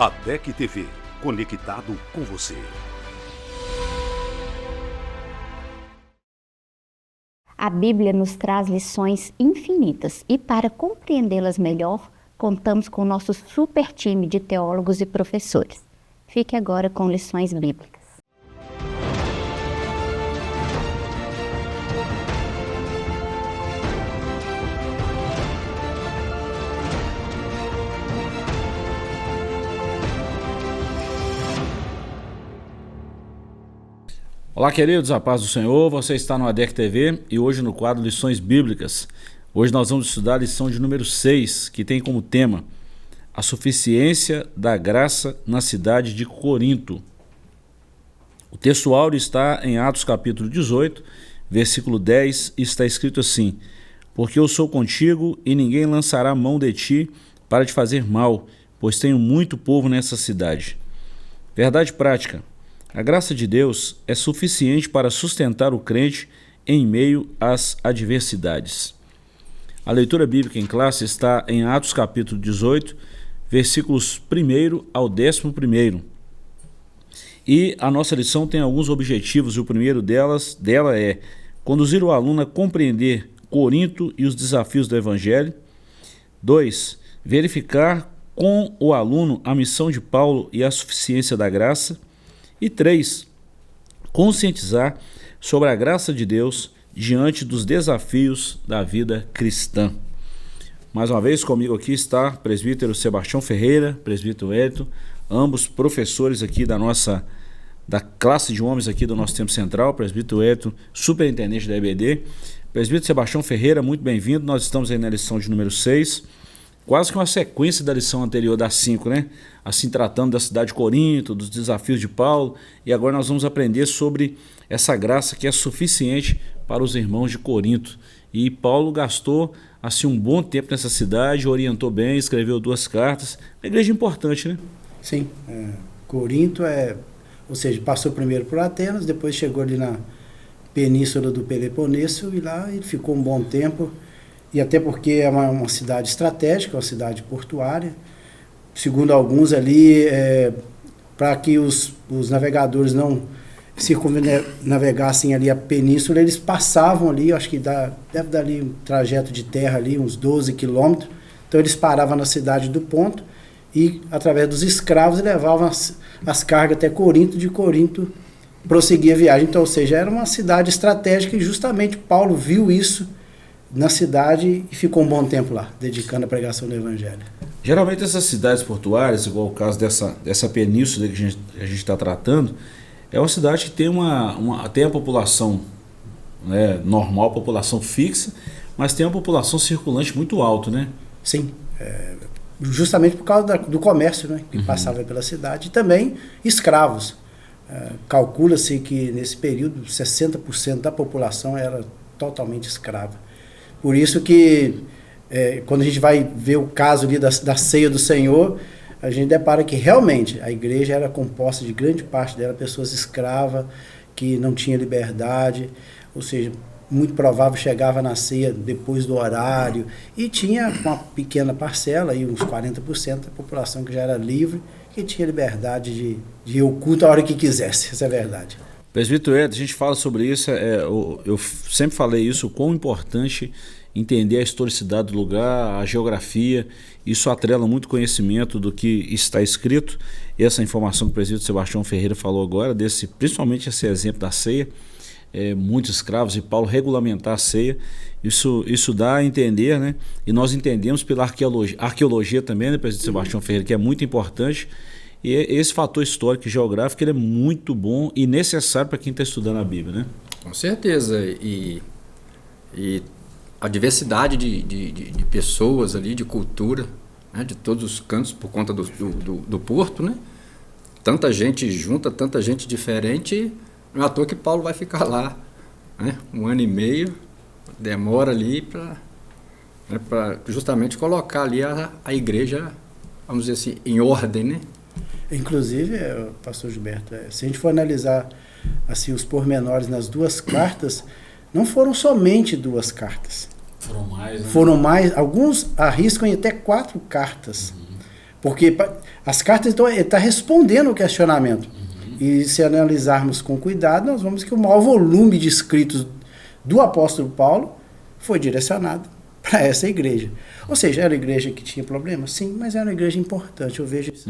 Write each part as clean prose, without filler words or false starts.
ADEC TV, conectado com você. A Bíblia nos traz lições infinitas e para compreendê-las melhor, contamos com o nosso super time de teólogos e professores. Fique agora com lições bíblicas. Olá, queridos, a paz do Senhor, você está no ADEC TV e hoje no quadro Lições Bíblicas. Hoje nós vamos estudar a lição de número 6, que tem como tema a suficiência da graça na cidade de Corinto. O texto áureo está em Atos capítulo 18, versículo 10, e está escrito assim: porque eu sou contigo e ninguém lançará mão de ti para te fazer mal, pois tenho muito povo nessa cidade. Verdade prática. A graça de Deus é suficiente para sustentar o crente em meio às adversidades. A leitura bíblica em classe está em Atos capítulo 18, versículos 1 ao 11. E a nossa lição tem alguns objetivos e o primeiro dela é conduzir o aluno a compreender Corinto e os desafios do Evangelho. 2. Verificar com o aluno a missão de Paulo e a suficiência da graça. E 3. Conscientizar sobre a graça de Deus diante dos desafios da vida cristã. Mais uma vez comigo aqui está o presbítero Sebastião Ferreira, presbítero Hélito, ambos professores aqui da classe de homens aqui do nosso tempo central, presbítero Hélito, superintendente da EBD. Presbítero Sebastião Ferreira, muito bem-vindo, nós estamos aí na lição de número 6, quase que uma sequência da lição anterior, da 5, né? Assim, tratando da cidade de Corinto, dos desafios de Paulo, e agora nós vamos aprender sobre essa graça que é suficiente para os irmãos de Corinto. E Paulo gastou assim um bom tempo nessa cidade, orientou bem, escreveu 2 cartas. Uma igreja importante, né? Sim, Corinto ou seja, passou primeiro por Atenas, depois chegou ali na península do Peloponeso e lá ele ficou um bom tempo. E até porque é uma cidade estratégica, uma cidade portuária. Segundo alguns ali, para que os navegadores não circunnavegassem ali a península, eles passavam ali, acho que deve dar ali um trajeto de terra ali, uns 12 quilômetros. Então eles paravam na cidade do Ponto e, através dos escravos, levavam as cargas até Corinto, de Corinto prosseguia a viagem. Então, ou seja, era uma cidade estratégica e justamente Paulo viu isso na cidade e ficou um bom tempo lá, dedicando a pregação do Evangelho. Geralmente essas cidades portuárias, igual o caso dessa península que a gente está tratando, é uma cidade que tem tem a população, né, normal, população fixa, mas tem uma população circulante muito alta, né? Sim, justamente por causa do comércio, né, que passava pela cidade, e também escravos. Calcula-se que nesse período 60% da população era totalmente escrava. Por isso que, quando a gente vai ver o caso ali da ceia do Senhor, a gente depara que realmente a igreja era composta de grande parte dela, pessoas escravas, que não tinham liberdade, ou seja, muito provável chegava na ceia depois do horário, e tinha uma pequena parcela, aí, uns 40% da população que já era livre, que tinha liberdade de ir ao culto a hora que quisesse, essa é a verdade. Presbítero Ed, a gente fala sobre isso, eu sempre falei isso, o quão importante entender a historicidade do lugar, a geografia, isso atrela muito conhecimento do que está escrito. Essa informação que o presbítero Sebastião Ferreira falou agora, principalmente esse exemplo da ceia, muitos escravos e Paulo regulamentar a ceia, isso dá a entender, né? E nós entendemos pela arqueologia também, né, presbítero Sebastião Ferreira, que é muito importante. E esse fator histórico e geográfico ele é muito bom e necessário para quem está estudando a Bíblia, né? Com certeza. E a diversidade de pessoas ali, de cultura, né, de todos os cantos, por conta do porto, né? Tanta gente junta, tanta gente diferente, não é à toa que Paulo vai ficar lá, né? 1 ano e meio, demora ali para justamente colocar ali a igreja, vamos dizer assim, em ordem, né? Inclusive, pastor Gilberto, se a gente for analisar assim, os pormenores nas 2 cartas, não foram somente 2 cartas. Foram mais, né? Foram mais, alguns arriscam em até 4 cartas. Porque as cartas, então, ele está respondendo o questionamento. E se analisarmos com cuidado, nós vamos ver que o maior volume de escritos do apóstolo Paulo foi direcionado para essa igreja. Ou seja, era uma igreja que tinha problemas? Sim, mas era uma igreja importante, eu vejo isso.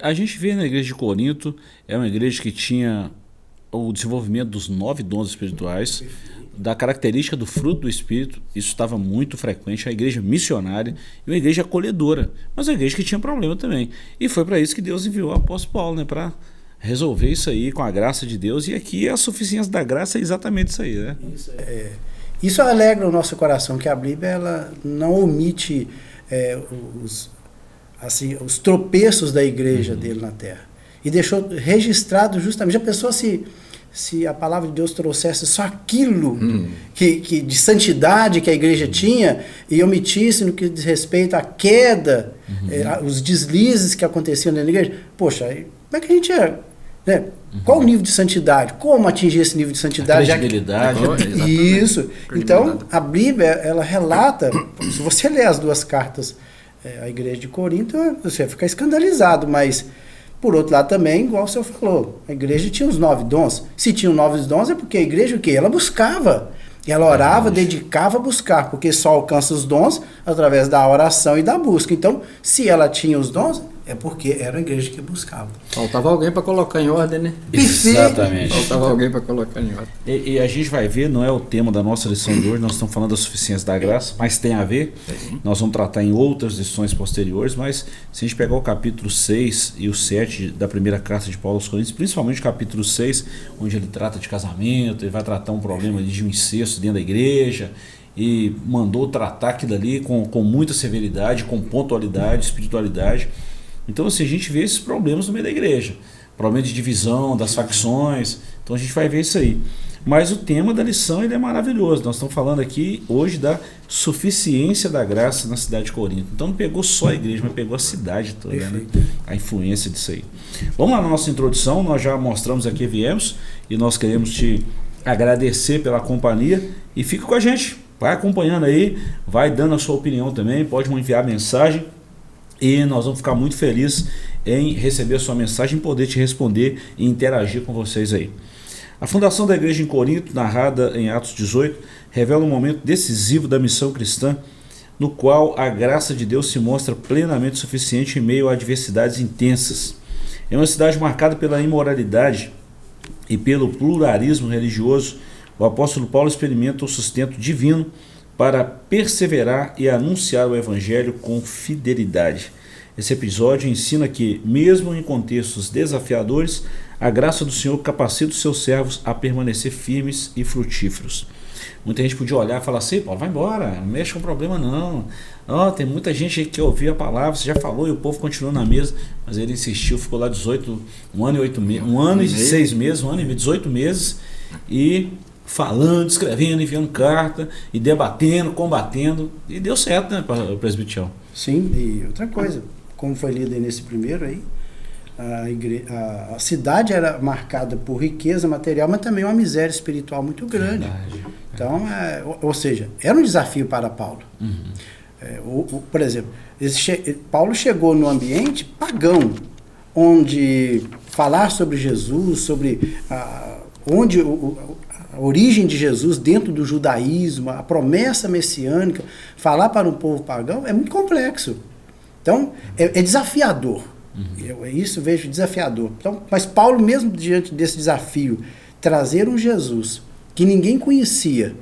A gente vê na igreja de Corinto, é uma igreja que tinha o desenvolvimento dos 9 dons espirituais, da característica do fruto do Espírito, isso estava muito frequente, a igreja missionária e uma igreja acolhedora, mas uma igreja que tinha problema também. E foi para isso que Deus enviou o apóstolo Paulo, né, para resolver isso aí com a graça de Deus, e aqui a suficiência da graça é exatamente isso aí, né? Isso alegra o nosso coração, que a Bíblia ela não omite os tropeços da igreja dele na terra. E deixou registrado justamente, já pensou se a palavra de Deus trouxesse só aquilo que de santidade que a igreja tinha e omitisse no que diz respeito à queda, os deslizes que aconteciam na igreja? Poxa, como é que a gente é? Né? Qual o nível de santidade? Como atingir esse nível de santidade? A credibilidade. Isso. Então, a Bíblia, ela relata, se você ler as 2 cartas à igreja de Corinto, você vai ficar escandalizado, mas, por outro lado também, igual o senhor falou, a igreja tinha os 9 dons. Se tinha os 9 dons, é porque a igreja o quê? Ela buscava. Ela orava, dedicava a buscar, porque só alcança os dons através da oração e da busca. Então, se ela tinha os dons, é porque era a igreja que buscava. Faltava alguém para colocar em ordem, né? Exatamente. Faltava alguém para colocar em ordem. E a gente vai ver, não é o tema da nossa lição de hoje, nós estamos falando da suficiência da graça, mas tem a ver. Nós vamos tratar em outras lições posteriores, mas se a gente pegar o capítulo 6 e o 7 da primeira carta de Paulo aos Coríntios, principalmente o capítulo 6, onde ele trata de casamento, ele vai tratar um problema ali de um incesto dentro da igreja, e mandou tratar aquilo ali com muita severidade, com pontualidade, espiritualidade. Então, assim, a gente vê esses problemas no meio da igreja, problema de divisão, das facções, então a gente vai ver isso aí. Mas o tema da lição ele é maravilhoso, nós estamos falando aqui hoje da suficiência da graça na cidade de Corinto. Então não pegou só a igreja, mas pegou a cidade toda, né? A influência disso aí. Vamos lá na nossa introdução, nós já mostramos aqui, viemos, e nós queremos te agradecer pela companhia, e fica com a gente, vai acompanhando aí, vai dando a sua opinião também, pode enviar mensagem, e nós vamos ficar muito felizes em receber a sua mensagem e poder te responder e interagir com vocês aí. A fundação da igreja em Corinto, narrada em Atos 18, revela um momento decisivo da missão cristã, no qual a graça de Deus se mostra plenamente suficiente em meio a adversidades intensas. É uma cidade marcada pela imoralidade e pelo pluralismo religioso. O apóstolo Paulo experimenta o sustento divino para perseverar e anunciar o evangelho com fidelidade. Esse episódio ensina que, mesmo em contextos desafiadores, a graça do Senhor capacita os seus servos a permanecer firmes e frutíferos. Muita gente podia olhar e falar assim: Paulo, vai embora, não mexe com o problema não. Tem muita gente que ouviu a palavra, você já falou e o povo continuou na mesa, mas ele insistiu, ficou lá 1 ano e 6 meses, 1 ano e 18 meses, e falando, escrevendo, enviando carta, e debatendo, combatendo, e deu certo, né, presbiteriano? Sim, e outra coisa, como foi lido aí nesse primeiro aí, a cidade era marcada por riqueza material, mas também uma miséria espiritual muito grande. Verdade. Então, ou seja, era um desafio para Paulo. Por exemplo, Paulo chegou no ambiente pagão, onde falar sobre Jesus, sobre onde a origem de Jesus dentro do judaísmo, a promessa messiânica, falar para um povo pagão é muito complexo. Então, é desafiador. Isso eu vejo desafiador. Então, mas Paulo, mesmo diante desse desafio, trazer um Jesus que ninguém conhecia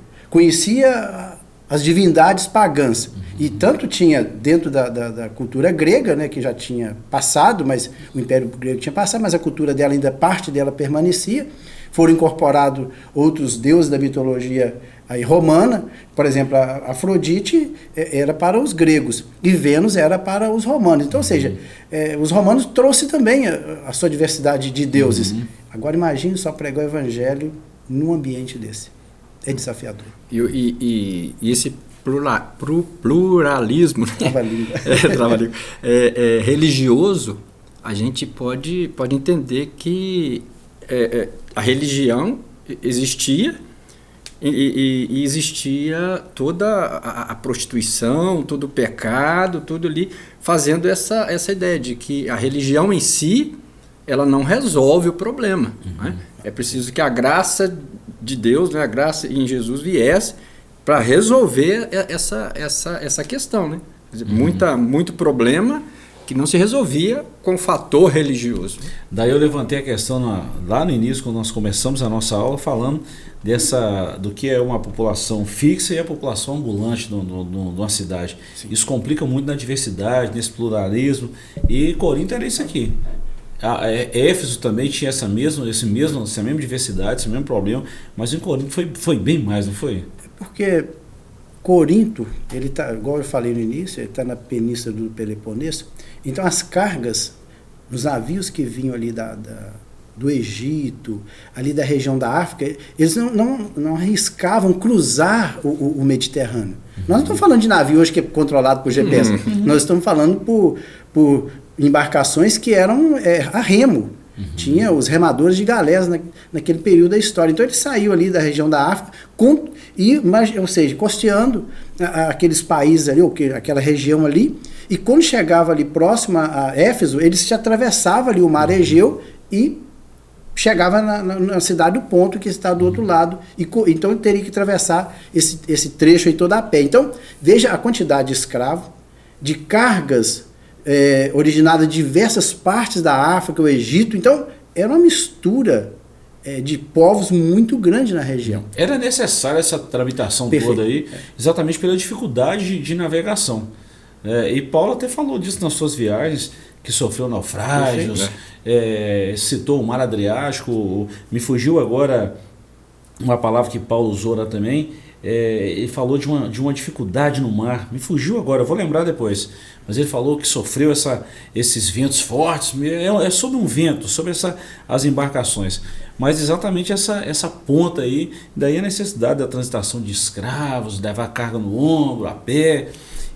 as divindades pagãs, e tanto tinha dentro da cultura grega, né, que já tinha passado, mas o Império Grego tinha passado, mas a cultura dela ainda, parte dela permanecia. Foram incorporados outros deuses da mitologia aí romana, por exemplo, a Afrodite era para os gregos e Vênus era para os romanos. Então, ou seja, os romanos trouxeram também a sua diversidade de deuses. Agora imagine só pregar o evangelho num ambiente desse. É desafiador. E esse pluralismo, né? Religioso, a gente pode entender que a religião existia e existia toda a prostituição, todo o pecado, tudo ali, fazendo essa ideia de que a religião em si, ela não resolve o problema. Né? É preciso que a graça de Deus, né, a graça em Jesus viesse para resolver essa questão. Né? Quer dizer, muito problema que não se resolvia com o fator religioso. Daí eu levantei a questão lá no início, quando nós começamos a nossa aula, falando do que é uma população fixa e a população ambulante de uma cidade. Sim. Isso complica muito na diversidade, nesse pluralismo, e Corinto era isso aqui. Éfeso também tinha essa mesma diversidade, esse mesmo problema, mas em Corinto foi bem mais, não foi? Porque Corinto, ele tá, igual eu falei no início, ele está na península do Peloponeso, então as cargas, os navios que vinham ali do Egito, ali da região da África, eles não arriscavam cruzar o Mediterrâneo. Nós não estamos falando de navio hoje que é controlado por GPS, nós estamos falando por embarcações que eram a remo. Tinha os remadores de galés naquele período da história. Então ele saiu ali da região da África, ou seja, costeando aqueles países ali, aquela região ali, e quando chegava ali próximo a Éfeso, eles se atravessavam ali o mar Egeu e chegava na cidade do Ponto, que está do outro lado. Então ele teria que atravessar esse trecho aí todo a pé. Então veja a quantidade de escravos, de cargas originada de diversas partes da África, o Egito. Então, era uma mistura de povos muito grande na região. Era necessária essa tramitação toda aí, exatamente pela dificuldade de navegação. E Paulo até falou disso nas suas viagens, que sofreu naufrágios, citou o mar Adriático. Me fugiu agora uma palavra que Paulo usou lá também. Ele falou de uma dificuldade no mar, me fugiu agora, eu vou lembrar depois, mas ele falou que sofreu esses ventos fortes, é sobre um vento, sobre as embarcações, mas exatamente essa ponta aí, daí a necessidade da transitação de escravos, levar carga no ombro, a pé.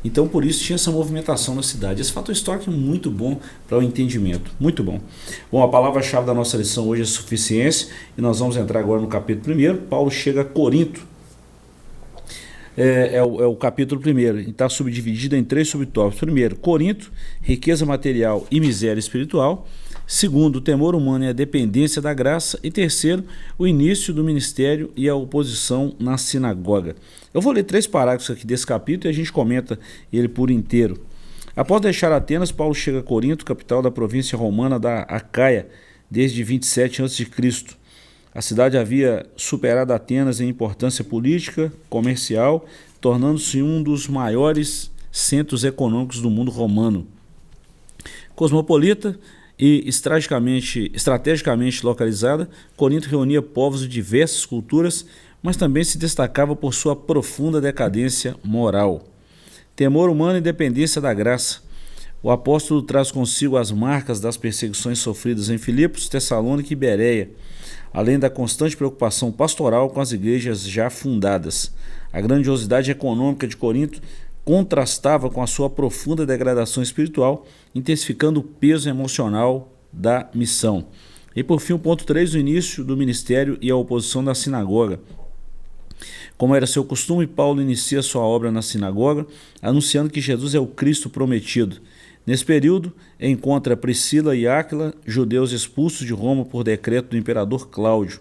Então por isso tinha essa movimentação na cidade. Esse fator histórico é muito bom para o entendimento, muito bom. Bom, a palavra-chave da nossa lição hoje é suficiência, e nós vamos entrar agora no capítulo 1. Paulo chega a Corinto. É o capítulo 1, e está subdividido em 3 subtópicos. Primeiro, Corinto, riqueza material e miséria espiritual. Segundo, o temor humano e a dependência da graça. E terceiro, o início do ministério e a oposição na sinagoga. Eu vou ler 3 parágrafos aqui desse capítulo e a gente comenta ele por inteiro. Após deixar Atenas, Paulo chega a Corinto, capital da província romana da Acaia, desde 27 a.C. A cidade havia superado Atenas em importância política, comercial, tornando-se um dos maiores centros econômicos do mundo romano. Cosmopolita e estrategicamente localizada, Corinto reunia povos de diversas culturas, mas também se destacava por sua profunda decadência moral. Temor humano e dependência da graça. O apóstolo traz consigo as marcas das perseguições sofridas em Filipos, Tessalônica e Bereia, além da constante preocupação pastoral com as igrejas já fundadas. A grandiosidade econômica de Corinto contrastava com a sua profunda degradação espiritual, intensificando o peso emocional da missão. E por fim, o ponto 3, o início do ministério e a oposição da sinagoga. Como era seu costume, Paulo inicia sua obra na sinagoga, anunciando que Jesus é o Cristo prometido. Nesse período, encontra Priscila e Áquila, judeus expulsos de Roma por decreto do imperador Cláudio.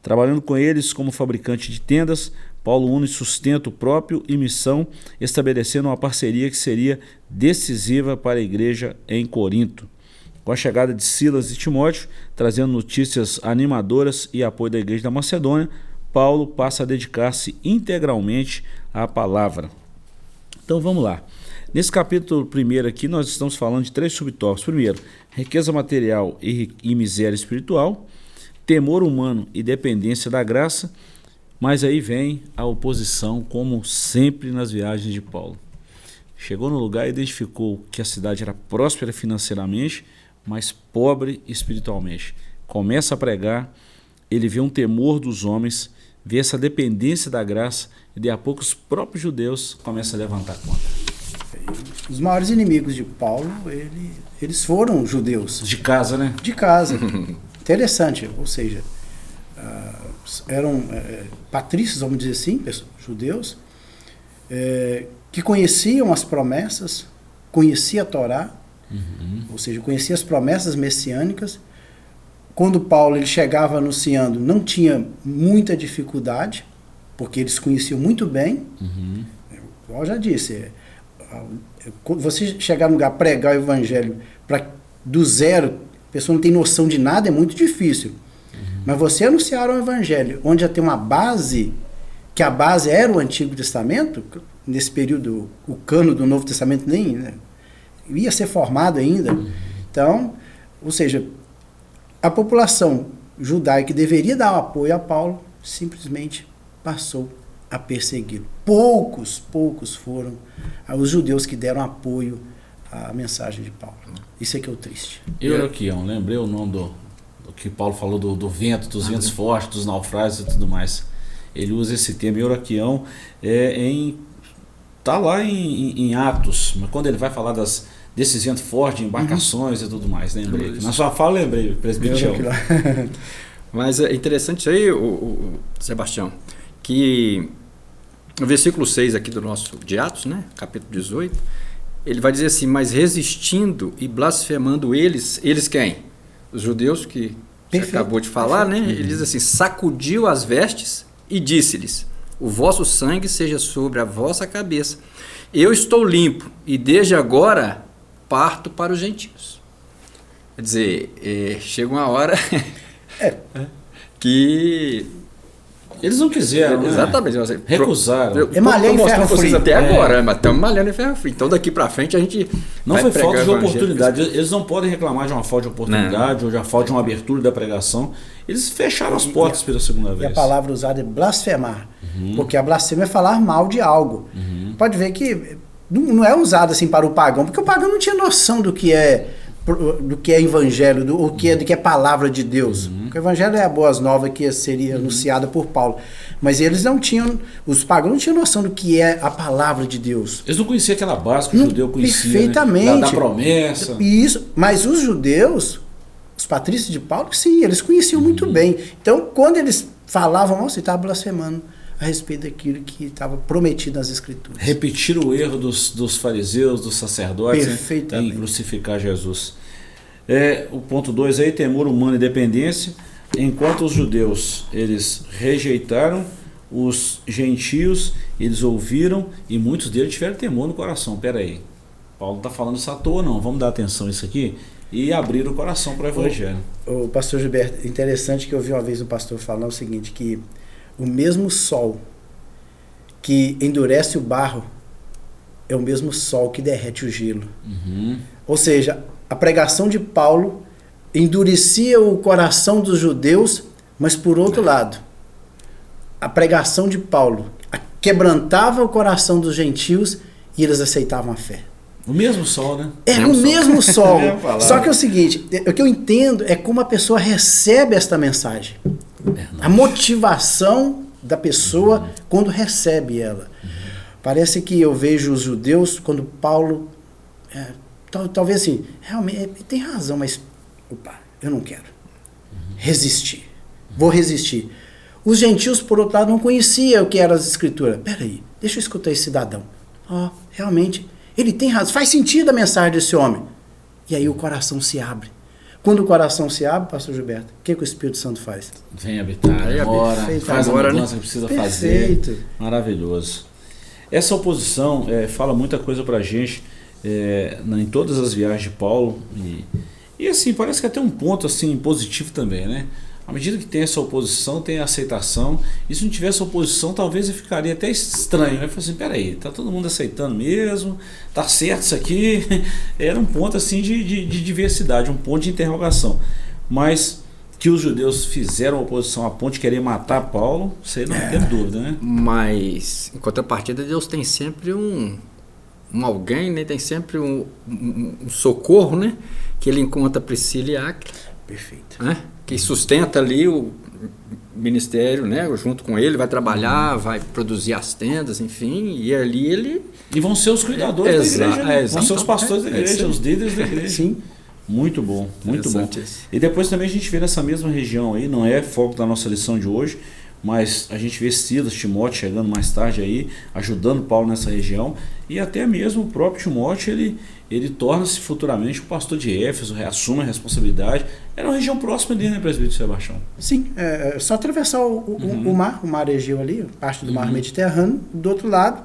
Trabalhando com eles como fabricante de tendas, Paulo une sustento próprio e missão, estabelecendo uma parceria que seria decisiva para a igreja em Corinto. Com a chegada de Silas e Timóteo, trazendo notícias animadoras e apoio da igreja da Macedônia, Paulo passa a dedicar-se integralmente à palavra. Então vamos lá. Nesse capítulo 1 aqui, nós estamos falando de 3 subtópicos. Primeiro, riqueza material e miséria espiritual, temor humano e dependência da graça, mas aí vem a oposição, como sempre nas viagens de Paulo. Chegou no lugar e identificou que a cidade era próspera financeiramente, mas pobre espiritualmente. Começa a pregar, ele vê um temor dos homens, vê essa dependência da graça, e de a pouco os próprios judeus começam a levantar conta. Os maiores inimigos de Paulo, eles foram judeus. De casa, né? De casa. Interessante, ou seja, eram patrícios, vamos dizer assim, judeus, que conheciam as promessas, conhecia a Torá, ou seja, conhecia as promessas messiânicas. Quando Paulo ele chegava anunciando, não tinha muita dificuldade, porque eles conheciam muito bem. Igual eu já disse, você chegar no lugar, pregar o evangelho do zero, a pessoa não tem noção de nada, é muito difícil. Mas você anunciar um evangelho onde já tem uma base, que a base era o Antigo Testamento, nesse período o cano do Novo Testamento nem, né, ia ser formado ainda. Então, ou seja, a população judaica que deveria dar apoio a Paulo simplesmente passou a persegui-lo. Poucos foram os judeus que deram apoio à mensagem de Paulo. Isso é que é o triste. Euroquião, lembrei o nome do que Paulo falou do vento, dos ventos fortes, dos naufrágios e tudo mais. Ele usa esse termo, Euroquião, tá lá em Atos, mas quando ele vai falar desses ventos fortes, de embarcações e tudo mais, lembrei. Na sua fala, lembrei, presbiteriano. Mas é interessante isso aí, Sebastião, que no versículo 6 aqui do nosso de Atos, né, capítulo 18, ele vai dizer assim: mas resistindo e blasfemando eles quem? Os judeus que você acabou de falar, né? Ele diz assim: sacudiu as vestes e disse-lhes: o vosso sangue seja sobre a vossa cabeça. Eu estou limpo e desde agora parto para os gentios. Quer dizer, chega uma hora que eles não quiseram, exatamente, né? Recusaram. É malhar em ferro frio. Até agora, mas estamos malhando em ferro frio. Então daqui para frente a gente não foi falta de oportunidade. Eles não podem reclamar de uma falta de oportunidade ou de uma falta de uma abertura da pregação. Eles fecharam as portas pela segunda vez. E a palavra usada é blasfemar, porque a blasfêmia é falar mal de algo. Pode ver que não é usado assim para o pagão, porque o pagão não tinha noção do que é evangelho, do que é palavra de Deus. Porque o evangelho é a boas novas que seria anunciada por Paulo. Mas eles não tinham, os pagãos não tinham noção do que é a palavra de Deus. Eles não conheciam aquela base que o judeu conhecia, perfeitamente, né? Da promessa. Isso, mas os judeus, os patrícios de Paulo, sim, eles conheciam muito bem. Então, quando eles falavam, você estava blasfemando a respeito daquilo que estava prometido nas Escrituras. Repetir o erro dos fariseus, dos sacerdotes, em crucificar Jesus. O ponto 2 aí, temor humano e dependência. Enquanto os judeus, eles rejeitaram, os gentios, eles ouviram e muitos deles tiveram temor no coração. Peraí, Paulo não está falando isso à toa não, vamos dar atenção a isso aqui e abrir o coração para o evangelho. O pastor Gilberto, interessante que eu ouvi uma vez um pastor falando o seguinte, que o mesmo sol que endurece o barro é o mesmo sol que derrete o gelo. Ou seja, a pregação de Paulo endurecia o coração dos judeus, mas por outro lado, a pregação de Paulo quebrantava o coração dos gentios e eles aceitavam a fé. O mesmo sol, né? O mesmo sol. Só que é o seguinte, o que eu entendo é como a pessoa recebe esta mensagem. A motivação da pessoa quando recebe ela. Parece que eu vejo os judeus, quando Paulo, talvez assim, realmente tem razão, mas eu não quero resistir. Vou resistir. Os gentios, por outro lado, não conheciam o que eram as escrituras. Peraí, deixa eu escutar esse cidadão. Realmente, ele tem razão, faz sentido a mensagem desse homem. E aí o coração se abre. Quando o coração se abre, pastor Gilberto, o que o Espírito Santo faz? Vem habitar, mora, faz a mudança que precisa fazer. Maravilhoso. Essa oposição fala muita coisa pra gente em todas as viagens de Paulo. E assim, parece que até um ponto assim, positivo também, né? À medida que tem essa oposição, tem a aceitação. E se não tivesse oposição, talvez eu ficaria até estranho. Eu falei assim, peraí, tá todo mundo aceitando mesmo? Tá certo isso aqui? Era um ponto assim de diversidade, um ponto de interrogação. Mas que os judeus fizeram oposição a ponto de querer matar Paulo, você não tem dúvida, né? Mas, em contrapartida, Deus tem sempre um alguém, né? Tem sempre um socorro, né? Que ele encontra Priscila e Áquila. Perfeito. Né? Que sustenta ali o ministério, né? Junto com ele, vai trabalhar, vai produzir as tendas, enfim, e ali ele... E vão ser os cuidadores da igreja, né? Vão ser os pastores da igreja, os líderes da igreja. Sim. Muito bom, muito bom. Isso. E depois também a gente vê nessa mesma região aí, não é foco da nossa lição de hoje, mas a gente vê Silas, Timóteo chegando mais tarde aí, ajudando Paulo nessa região, e até mesmo o próprio Timóteo, ele torna-se futuramente o pastor de Éfeso, assume a responsabilidade. Era uma região próxima dele, né, presbítero Sebastião? Sim, é só atravessar o mar Egeu ali, parte do mar Mediterrâneo. Do outro lado,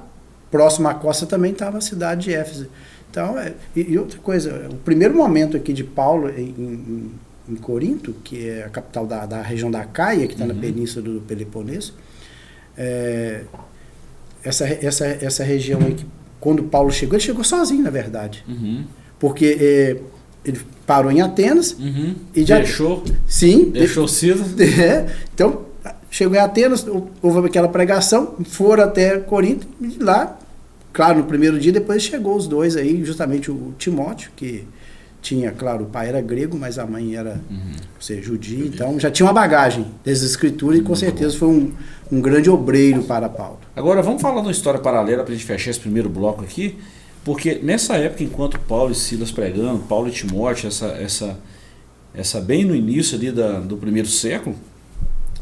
próximo à costa também estava a cidade de Éfeso. Então, e outra coisa, o primeiro momento aqui de Paulo em Corinto, que é a capital da região da Caia, que está na península do Peloponeso, essa região aí, que quando Paulo chegou, ele chegou sozinho, na verdade. Porque ele parou em Atenas e já deixou. Sim. Deixou Silas. Então, chegou em Atenas, houve aquela pregação, foram até Corinto, e lá, claro, no primeiro dia, depois chegou os dois aí, justamente o Timóteo, que tinha, claro, o pai era grego, mas a mãe era judia, então já tinha uma bagagem das escrituras e com certeza foi um grande obreiro para Paulo. Agora vamos falar de uma história paralela para a gente fechar esse primeiro bloco aqui, porque nessa época, enquanto Paulo e Silas pregando, Paulo e Timóteo, essa bem no início ali do primeiro século,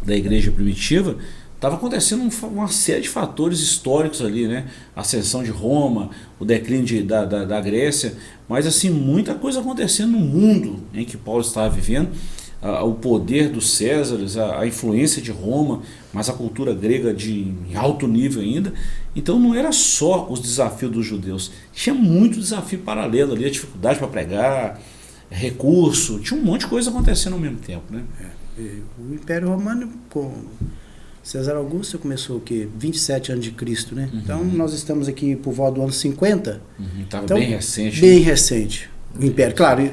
da igreja primitiva, estava acontecendo uma série de fatores históricos ali, né? A ascensão de Roma, o declínio da Grécia, mas assim, muita coisa acontecendo no mundo em que Paulo estava vivendo, o poder dos Césares, a influência de Roma, mas a cultura grega em alto nível ainda. Então não era só os desafios dos judeus, tinha muito desafio paralelo ali, a dificuldade para pregar, recurso, tinha um monte de coisa acontecendo ao mesmo tempo, né? O Império Romano, com César Augusto, começou o quê? 27 anos de Cristo, né? Então nós estamos aqui por volta do ano 50. Estava então, bem recente. Bem recente. O Império, claro,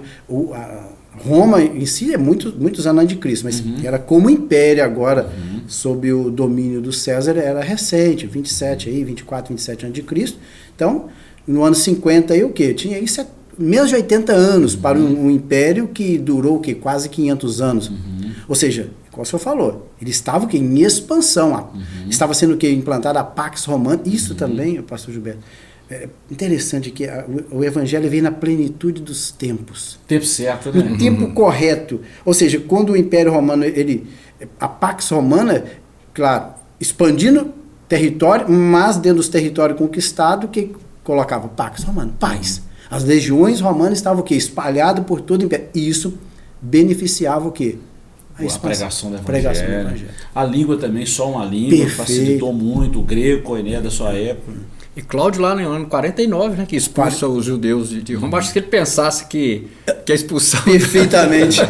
Roma em si é muitos anos de Cristo, mas era como império agora, sob o domínio do César, era recente, 24, 27 anos de Cristo. Então, no ano 50 aí o quê? Tinha aí menos de 80 anos para um império que durou o quê? Quase 500 anos. Ou seja, como o senhor falou, ele estava o quê? Em expansão. Estava sendo o quê? Implantada a Pax Romana. Isso também, pastor Gilberto, é interessante que o evangelho veio na plenitude dos tempos. Tempo certo, né? No tempo correto. Ou seja, quando o Império Romano, a Pax Romana, claro, expandindo território, mas dentro dos territórios conquistados, que colocava Pax Romana, paz. As legiões romanas estavam o quê? Espalhadas por todo o Império. E isso beneficiava o quê? A pregação do evangelho. A língua também, só uma língua, perfeito. Facilitou muito, o grego, coiné da sua época. E Cláudio lá no ano 49, né, que expulsa os judeus de Roma, acho que ele pensasse que a expulsão perfeitamente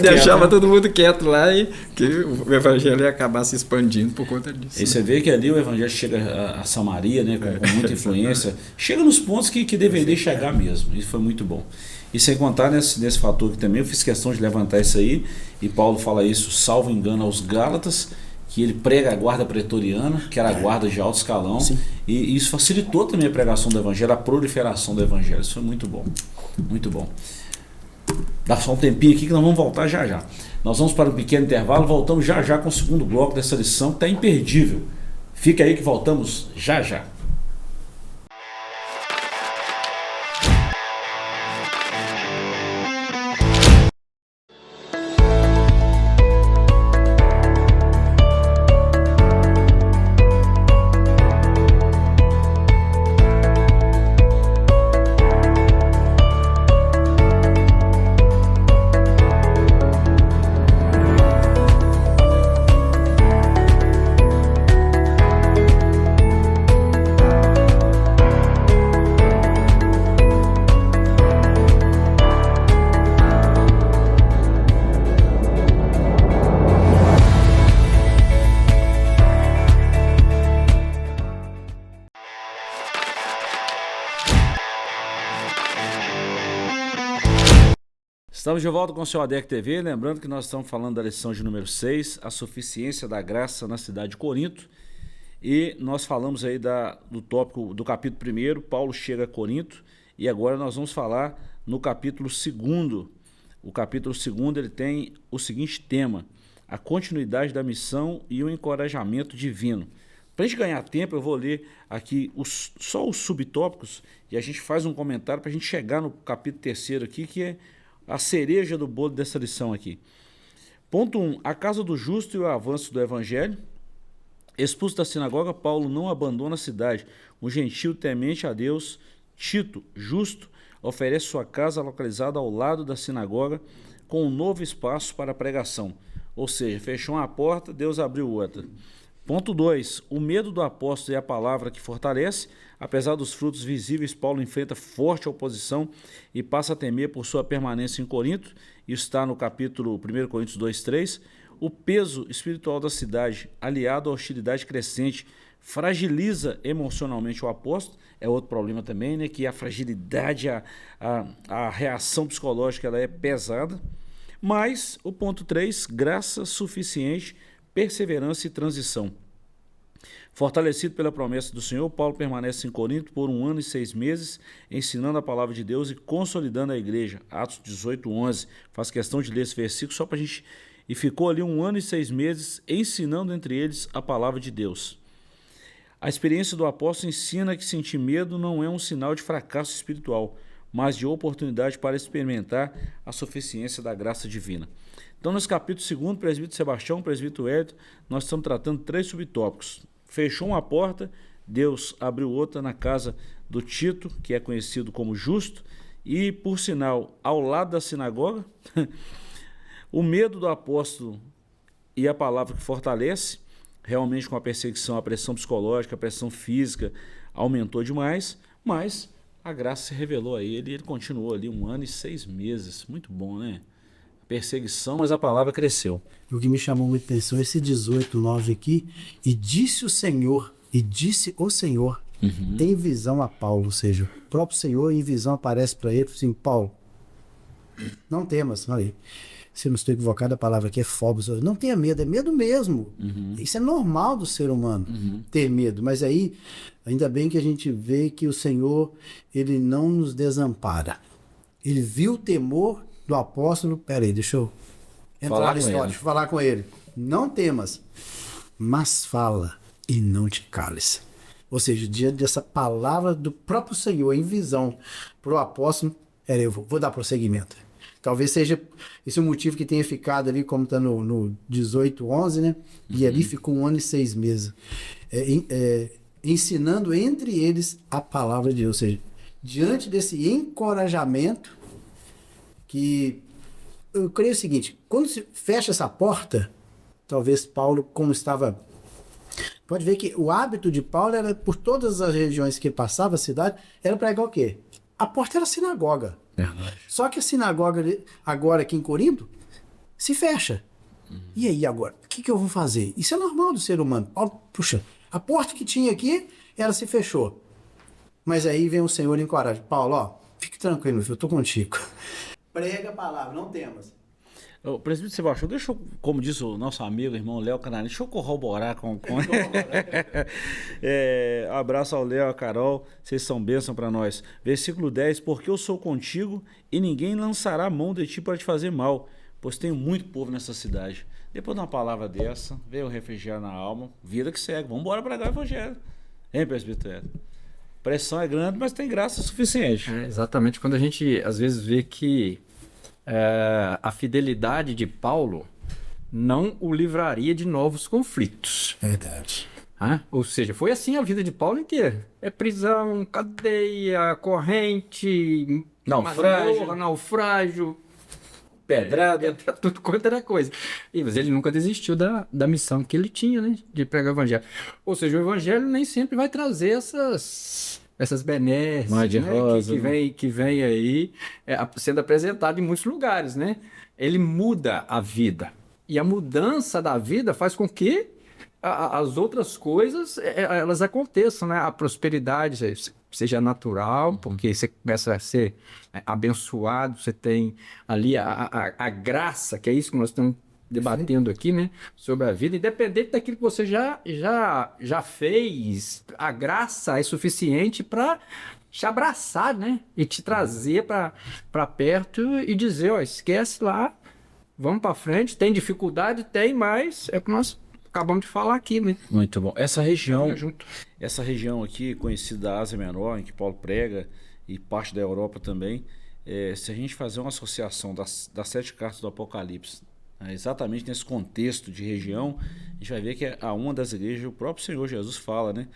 deixava todo mundo quieto lá e que o evangelho ia acabar se expandindo por conta disso. E você vê que ali o evangelho chega a Samaria, né, com muita influência, chega nos pontos que deveria chegar mesmo, isso foi muito bom. E sem contar nesse fator que também eu fiz questão de levantar isso aí, e Paulo fala isso, salvo engano, aos Gálatas, que ele prega a guarda pretoriana, que era a guarda de alto escalão, e isso facilitou também a pregação do evangelho, a proliferação do evangelho. Isso foi muito bom, muito bom. Dá só um tempinho aqui que nós vamos voltar já já. Nós vamos para um pequeno intervalo, voltamos já já com o segundo bloco dessa lição que está imperdível. Fica aí que voltamos já já. Estamos de volta com o seu ADEC TV, lembrando que nós estamos falando da lição de número 6, a suficiência da graça na cidade de Corinto, e nós falamos aí do tópico do capítulo 1, Paulo chega a Corinto, e agora nós vamos falar no capítulo 2. O capítulo 2 ele tem o seguinte tema: a continuidade da missão e o encorajamento divino. Para a gente ganhar tempo, eu vou ler aqui só os subtópicos e a gente faz um comentário para a gente chegar no capítulo 3º aqui, que é a cereja do bolo dessa lição aqui. Ponto 1. A casa do justo e o avanço do evangelho. Expulso da sinagoga, Paulo não abandona a cidade. Um gentil temente a Deus, Tito, justo, oferece sua casa localizada ao lado da sinagoga com um novo espaço para a pregação. Ou seja, fechou uma porta, Deus abriu outra. Ponto 2. O medo do apóstolo é a palavra que fortalece. Apesar dos frutos visíveis, Paulo enfrenta forte oposição e passa a temer por sua permanência em Corinto. Isso está no capítulo 1 Coríntios 2:3. O peso espiritual da cidade, aliado à hostilidade crescente, fragiliza emocionalmente o apóstolo. É outro problema também, né? Que a fragilidade, a reação psicológica, ela é pesada. Mas o ponto 3, graça suficiente, perseverança e transição. Fortalecido pela promessa do Senhor, Paulo permanece em Corinto por 1 ano e 6 meses, ensinando a palavra de Deus e consolidando a igreja. Atos 18:11. Faz questão de ler esse versículo só para a gente... E ficou ali 1 ano e 6 meses, ensinando entre eles a palavra de Deus. A experiência do apóstolo ensina que sentir medo não é um sinal de fracasso espiritual, mas de oportunidade para experimentar a suficiência da graça divina. Então, nesse capítulo 2, presbítero Sebastião, presbítero Hélio, nós estamos tratando 3 subtópicos. Fechou uma porta, Deus abriu outra na casa do Tito, que é conhecido como justo, e, por sinal, ao lado da sinagoga, o medo do apóstolo e a palavra que fortalece, realmente com a perseguição, a pressão psicológica, a pressão física aumentou demais, mas a graça se revelou a ele e ele continuou ali 1 ano e 6 meses. Muito bom, né? Perseguição, mas a palavra cresceu. O que me chamou muita atenção é esse 18:9 aqui. E disse o Senhor em visão a Paulo, ou seja, o próprio Senhor em visão aparece para ele e fala assim: Paulo, não temas, olha aí. Se eu não estou equivocado, a palavra aqui é phobos. Não tenha medo, é medo mesmo. Isso é normal do ser humano, ter medo. Mas aí, ainda bem que a gente vê que o Senhor, ele não nos desampara. Ele viu o temor do apóstolo. Peraí, deixa eu entrar na história, deixa eu falar com ele. Não temas, mas fala e não te cales. Ou seja, diante dessa palavra do próprio Senhor em visão para o apóstolo, eu vou dar prosseguimento. Talvez seja esse o motivo que tenha ficado ali, como está no 18:11, né? E ali ficou 1 ano e 6 meses. Ensinando entre eles a palavra de Deus. Ou seja, diante desse encorajamento, que eu creio o seguinte: quando se fecha essa porta, talvez Paulo, como estava... Pode ver que o hábito de Paulo era, por todas as regiões que ele passava, a cidade, era pregar o quê? A porta era a sinagoga. Só que a sinagoga agora aqui em Corinto se fecha. E aí agora? O que eu vou fazer? Isso é normal do ser humano. Puxa, a porta que tinha aqui, ela se fechou. Mas aí vem o Senhor e encoraja. Paulo, fique tranquilo, meu filho, eu estou contigo. Prega a palavra, não temas. O presbítero Sebastião, deixa eu, como disse o nosso amigo, irmão Léo Canarinho, deixa eu corroborar com... abraço ao Léo, a Carol, vocês são bênção para nós. Versículo 10, porque eu sou contigo e ninguém lançará mão de ti para te fazer mal, pois tenho muito povo nessa cidade. Depois de uma palavra dessa, veio refugiar na alma, vida que segue, vamos embora pregar o evangelho. Hein, presbítero? Pressão é grande, mas tem graça suficiente. Exatamente, quando a gente às vezes vê que a fidelidade de Paulo não o livraria de novos conflitos. Verdade. Ou seja, foi assim a vida de Paulo inteira. É prisão, cadeia, corrente, naufrágio, pedrada, tudo quanto era coisa. Mas ele nunca desistiu da missão que ele tinha, né, de pregar o evangelho. Ou seja, o evangelho nem sempre vai trazer essas benesses, né, que vem aí sendo apresentado em muitos lugares, né? Ele muda a vida. E a mudança da vida faz com que as outras coisas elas aconteçam, né? A prosperidade seja natural, porque você começa a ser abençoado, você tem ali a graça, que é isso que nós estamos debatendo aqui, né, sobre a vida, independente daquilo que você já fez, a graça é suficiente para te abraçar, né, e te trazer para perto e dizer, esquece lá, vamos para frente, tem dificuldade, tem, mas é o que nós acabamos de falar aqui, né? Muito bom. Essa região, Junto. essa região aqui, conhecida da Ásia Menor, em que Paulo prega, e parte da Europa também, se a gente fazer uma associação das 7 cartas do Apocalipse, exatamente nesse contexto de região, a gente vai ver que a uma das igrejas, o próprio Senhor Jesus fala, né?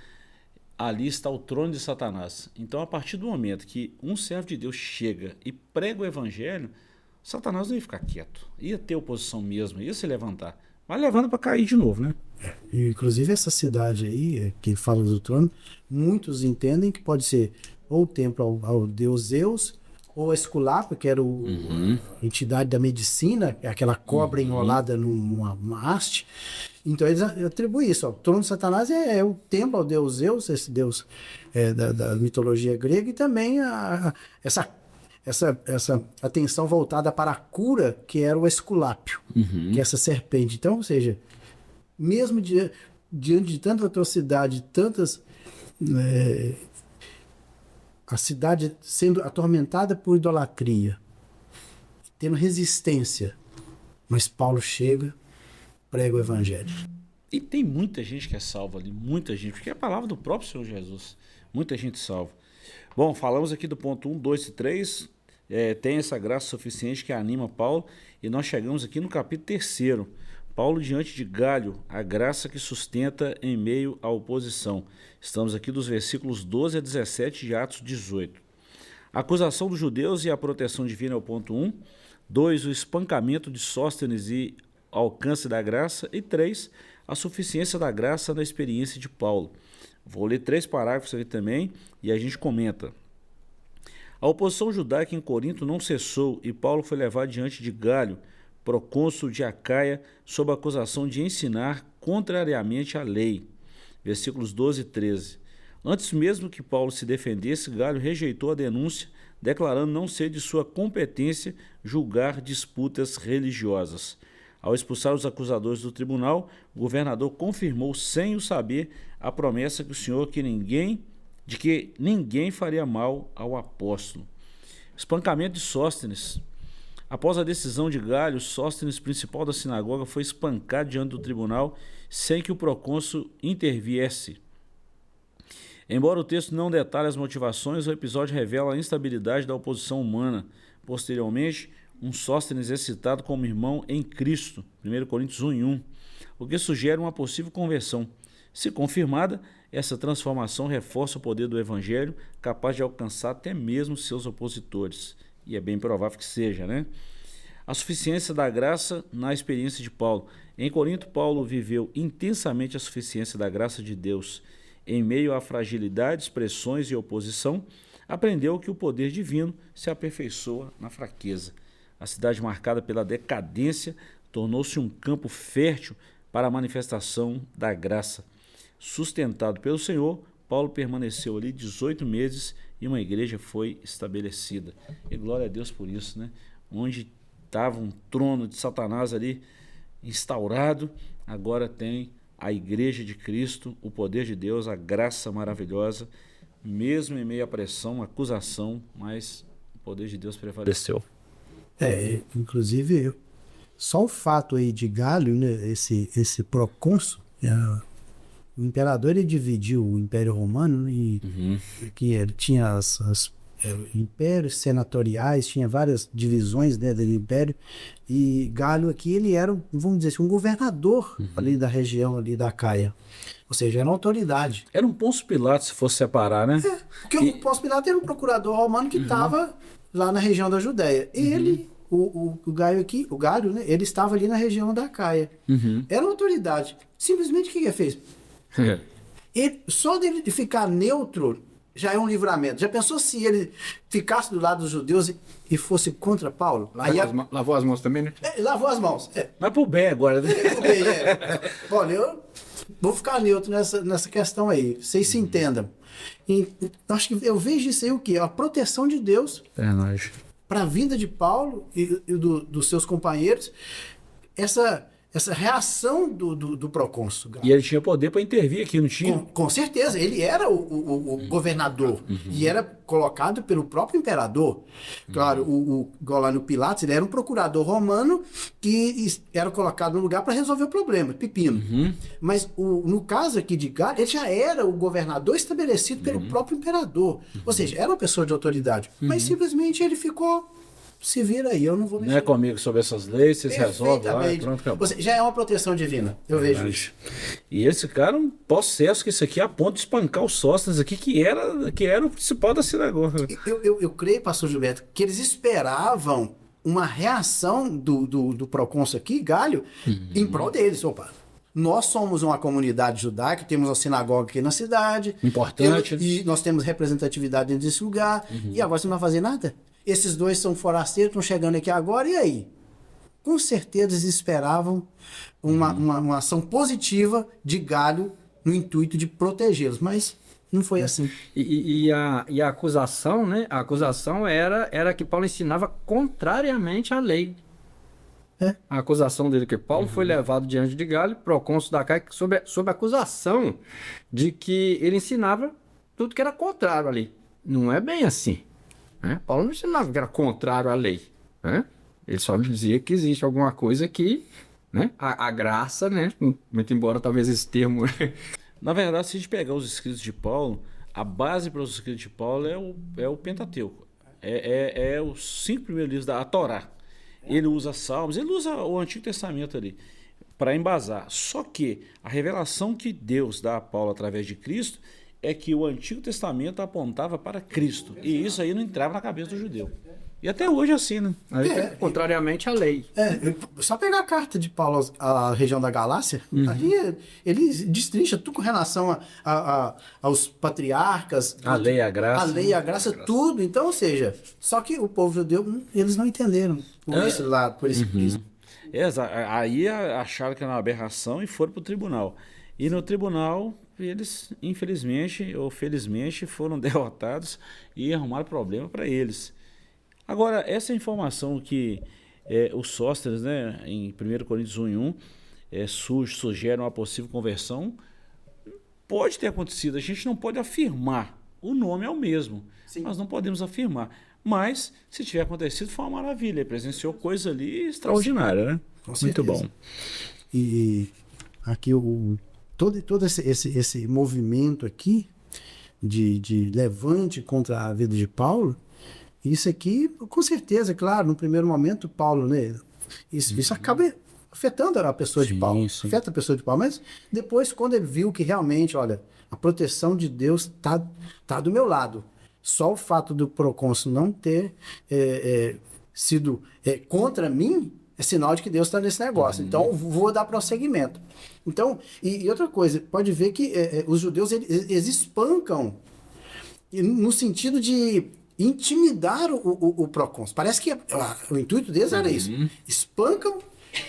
Ali está o trono de Satanás. Então, a partir do momento que um servo de Deus chega e prega o evangelho, Satanás não ia ficar quieto, ia ter oposição mesmo, ia se levantar, mas levanta para cair de novo, né? Inclusive essa cidade aí, que fala do trono, muitos entendem que pode ser ou o templo ao deus Zeus, ou a Esculápio, que era a entidade da medicina, aquela cobra enrolada numa haste. Então eles atribuem isso. O trono de Satanás é o templo ao deus Zeus, esse deus da mitologia grega, e também essa atenção voltada para a cura, que era o Esculápio, que é essa serpente. Então, ou seja, mesmo diante de tanta atrocidade, a cidade sendo atormentada por idolatria, tendo resistência, mas Paulo chega, prega o evangelho. E tem muita gente que é salva ali, muita gente, porque é a palavra do próprio Senhor Jesus, muita gente salva. Bom, falamos aqui do ponto 1, 2 e 3, tem essa graça suficiente que anima Paulo, e nós chegamos aqui no capítulo 3, Paulo diante de Galho, a graça que sustenta em meio à oposição. Estamos aqui dos versículos 12 a 17 de Atos 18. A acusação dos judeus e a proteção divina é o ponto 1. 2, o espancamento de Sóstenes e alcance da graça. E 3, a suficiência da graça na experiência de Paulo. Vou ler 3 parágrafos aqui também e a gente comenta. A oposição judaica em Corinto não cessou e Paulo foi levado diante de Galho, procônsul de Acaia, sob a acusação de ensinar contrariamente à lei. Versículos 12 e 13. Antes mesmo que Paulo se defendesse, Galho rejeitou a denúncia, declarando não ser de sua competência julgar disputas religiosas. Ao expulsar os acusadores do tribunal, o governador confirmou, sem o saber, a promessa que o Senhor de que ninguém faria mal ao apóstolo. Espancamento de Sóstenes. Após a decisão de Galho, Sóstenes, principal da sinagoga, foi espancado diante do tribunal sem que o procônsul interviesse. Embora o texto não detalhe as motivações, o episódio revela a instabilidade da oposição humana. Posteriormente, um Sóstenes é citado como irmão em Cristo, 1 Coríntios 1:1, o que sugere uma possível conversão. Se confirmada, essa transformação reforça o poder do Evangelho, capaz de alcançar até mesmo seus opositores. E é bem provável que seja, né? A suficiência da graça na experiência de Paulo. Em Corinto, Paulo viveu intensamente a suficiência da graça de Deus. Em meio à fragilidade, pressões e oposição, aprendeu que o poder divino se aperfeiçoa na fraqueza. A cidade marcada pela decadência tornou-se um campo fértil para a manifestação da graça. Sustentado pelo Senhor, Paulo permaneceu ali 18 meses e uma igreja foi estabelecida. E glória a Deus por isso, né? Onde estava um trono de Satanás ali instaurado, agora tem a igreja de Cristo, o poder de Deus, a graça maravilhosa, mesmo em meio à pressão, acusação, mas o poder de Deus prevaleceu. Inclusive, só o fato aí de Galho, né, esse procônsul, o imperador, ele dividiu o Império Romano, né, que ele tinha os impérios senatoriais, tinha várias divisões, né, do império, e Galho aqui, ele era, vamos dizer assim, um governador ali da região ali da Acaia, ou seja, era uma autoridade. Era um Pôncio Pilatos, se fosse separar, né? Porque o Pôncio Pilatos era um procurador romano que estava lá na região da Judéia. Ele, o Galho aqui, o Galho, né, ele estava ali na região da Acaia. Era uma autoridade. Simplesmente o que ele fez? Só dele de ficar neutro já é um livramento. Já pensou se ele ficasse do lado dos judeus e fosse contra Paulo? Lavou as mãos também, né? Lavou as mãos. Mas pro bem agora, né? Olha, eu vou ficar neutro nessa questão aí. Vocês se entendam. E acho que eu vejo isso aí o quê? A proteção de Deus para a vinda de Paulo e dos seus companheiros. essa reação do procônsul. E ele tinha poder para intervir aqui, não tinha? Com certeza, ele era o governador e era colocado pelo próprio imperador. Claro, igual lá no Pilatos, ele era um procurador romano que era colocado no lugar para resolver o problema, pepino. Mas no caso aqui de Galho, ele já era o governador estabelecido pelo próprio imperador. Ou seja, era uma pessoa de autoridade. Mas simplesmente ele ficou... Se vira aí, eu não vou mexer. Não é comigo sobre essas leis, vocês resolvem lá e pronto, acabou. Já é uma proteção divina, eu vejo isso. E eles ficaram possessos que isso aqui é a ponto de espancar os Sóstenes aqui, que era o principal da sinagoga. Eu creio, pastor Gilberto, que eles esperavam uma reação do procônsul aqui, Galho, em prol deles. Opa, nós somos uma comunidade judaica, temos uma sinagoga aqui na cidade. Importante. E nós temos representatividade dentro desse lugar. E agora você não vai fazer nada? Esses dois são forasteiros, estão chegando aqui agora, e aí? Com certeza eles esperavam uma ação positiva de Galho no intuito de protegê-los, mas não foi assim. E a acusação, né? A acusação era que Paulo ensinava contrariamente à lei. A acusação dele que Paulo foi levado diante de Galho, procônsul da Caia, sob a acusação de que ele ensinava tudo que era contrário à lei. Não é bem assim. Paulo não ensinava que era contrário à lei. Ele só dizia que existe alguma coisa que, né, a graça, né, muito embora talvez esse termo... Na verdade, se a gente pegar os escritos de Paulo, a base para os escritos de Paulo é o Pentateuco. É os 5 primeiros livros da Torá. Ele usa Salmos, ele usa o Antigo Testamento ali para embasar. Só que a revelação que Deus dá a Paulo através de Cristo é que o Antigo Testamento apontava para Cristo. E isso aí não entrava na cabeça do judeu. E até hoje é assim, né? Contrariamente à lei. Só pegar a carta de Paulo à região da Galácia, ali ele destrincha tudo com relação aos patriarcas. A lei e a graça. A lei e a graça, tudo. Então, ou seja, só que o povo judeu, eles não entenderam por esse prisma. Aí acharam que era uma aberração e foram para o tribunal. E no tribunal, eles, infelizmente ou felizmente, foram derrotados e arrumaram problema para eles. Agora, essa informação que os Sóstenes, né, em 1 Coríntios 1:1, sugerem uma possível conversão, pode ter acontecido. A gente não pode afirmar. O nome é o mesmo. Sim. Nós não podemos afirmar. Mas, se tiver acontecido, foi uma maravilha. Ele presenciou coisa ali extraordinária, né? Muito bom. E aqui todo esse movimento aqui de levante contra a vida de Paulo, isso aqui, com certeza, claro, no primeiro momento, Paulo, né, isso acaba afetando a pessoa de Paulo, afeta a pessoa de Paulo, mas depois, quando ele viu que realmente, olha, a proteção de Deus tá do meu lado, só o fato do procônsul não ter sido contra mim, é sinal de que Deus está nesse negócio. Então, vou dar prosseguimento. Então, e outra coisa, pode ver que os judeus, eles espancam no sentido de intimidar o procônsul. Parece que o intuito deles era isso. Espancam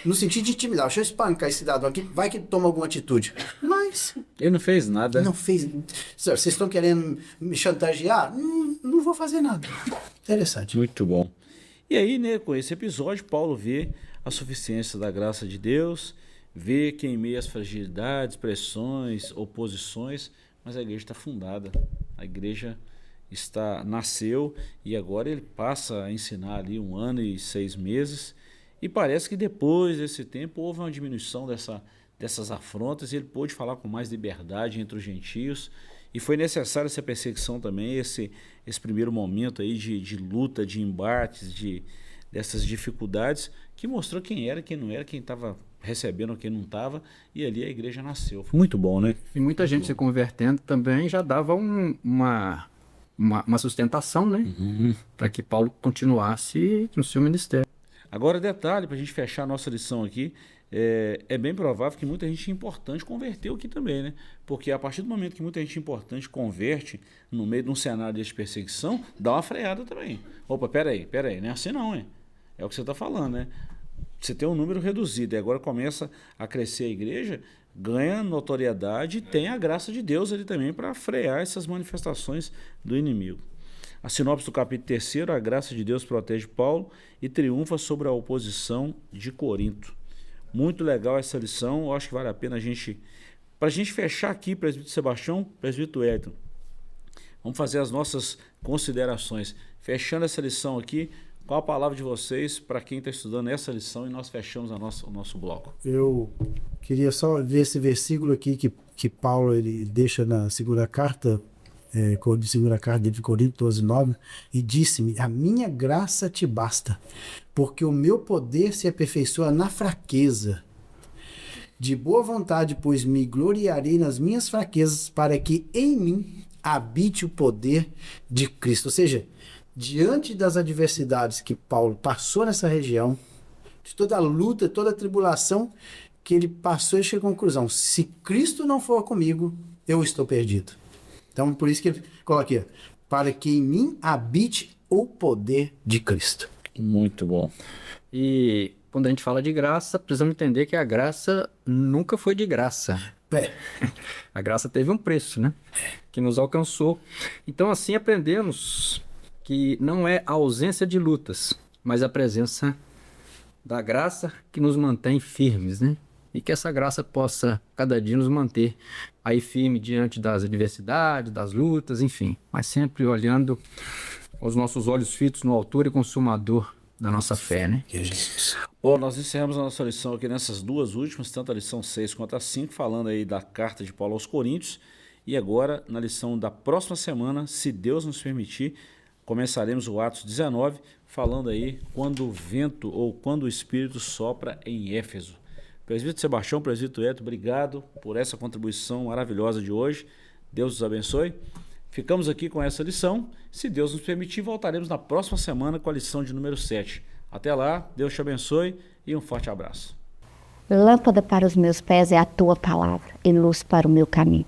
no sentido de intimidar. Deixa eu espancar esse cidadão aqui, vai que ele toma alguma atitude. Mas... ele não fez nada. Não fez. Vocês estão querendo me chantagear? Não vou fazer nada. Interessante. Muito bom. E aí, né, com esse episódio, Paulo vê a suficiência da graça de Deus, vê que em meio às fragilidades, pressões, oposições, mas a igreja está fundada. A igreja nasceu e agora ele passa a ensinar ali 1 ano e 6 meses. E parece que depois desse tempo houve uma diminuição dessas afrontas e ele pôde falar com mais liberdade entre os gentios. E foi necessária essa perseguição também, esse primeiro momento aí de luta, de embates, dessas dificuldades, que mostrou quem era, quem não era, quem estava recebendo, quem não estava, e ali a igreja nasceu. Foi muito bom, né? E muita gente se convertendo também já dava uma sustentação, né? Para que Paulo continuasse no seu ministério. Agora, detalhe, para a gente fechar a nossa lição aqui, é bem provável que muita gente importante converteu aqui também, né? Porque a partir do momento que muita gente importante converte no meio de um cenário de perseguição, dá uma freada também. Opa, peraí, não é assim não, hein? É o que você está falando, né? Você tem um número reduzido e agora começa a crescer a igreja, ganha notoriedade e tem a graça de Deus ali também para frear essas manifestações do inimigo. A sinopse do capítulo 3, a graça de Deus protege Paulo e triunfa sobre a oposição de Corinto. Muito legal essa lição. Eu acho que vale a pena para a gente fechar aqui, presbítero Sebastião, presbítero Edson. Vamos fazer as nossas considerações. Fechando essa lição aqui, qual a palavra de vocês para quem está estudando essa lição, e nós fechamos o nosso bloco? Eu queria só ver esse versículo aqui que Paulo ele deixa na segunda carta de Coríntios 12:9, e disse-me: a minha graça te basta, porque o meu poder se aperfeiçoa na fraqueza. De boa vontade, pois me gloriarei nas minhas fraquezas, para que em mim habite o poder de Cristo. Ou seja, diante das adversidades que Paulo passou nessa região, de toda a luta, toda a tribulação que ele passou, ele chegou à conclusão: se Cristo não for comigo, eu estou perdido. Então, por isso que ele coloca aqui: para que em mim habite o poder de Cristo. Muito bom. E quando a gente fala de graça, precisamos entender que a graça nunca foi de graça. A graça teve um preço, né? Que nos alcançou. Então, assim, aprendemos que não é a ausência de lutas, mas a presença da graça que nos mantém firmes, né? E que essa graça possa, cada dia, nos manter aí firme diante das adversidades, das lutas, enfim. Mas sempre olhando os nossos olhos fitos no autor e consumador da nossa fé, né? Bom, nós encerramos a nossa lição aqui nessas duas últimas, tanto a lição 6 quanto a 5, falando aí da carta de Paulo aos Coríntios. E agora, na lição da próxima semana, se Deus nos permitir, começaremos o Atos 19, falando aí quando o vento ou quando o Espírito sopra em Éfeso. Presbítero Sebastião, presbítero Edson, obrigado por essa contribuição maravilhosa de hoje. Deus os abençoe. Ficamos aqui com essa lição. Se Deus nos permitir, voltaremos na próxima semana com a lição de número 7. Até lá, Deus te abençoe e um forte abraço. Lâmpada para os meus pés é a tua palavra e luz para o meu caminho.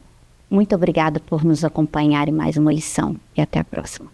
Muito obrigada por nos acompanhar em mais uma lição e até a próxima.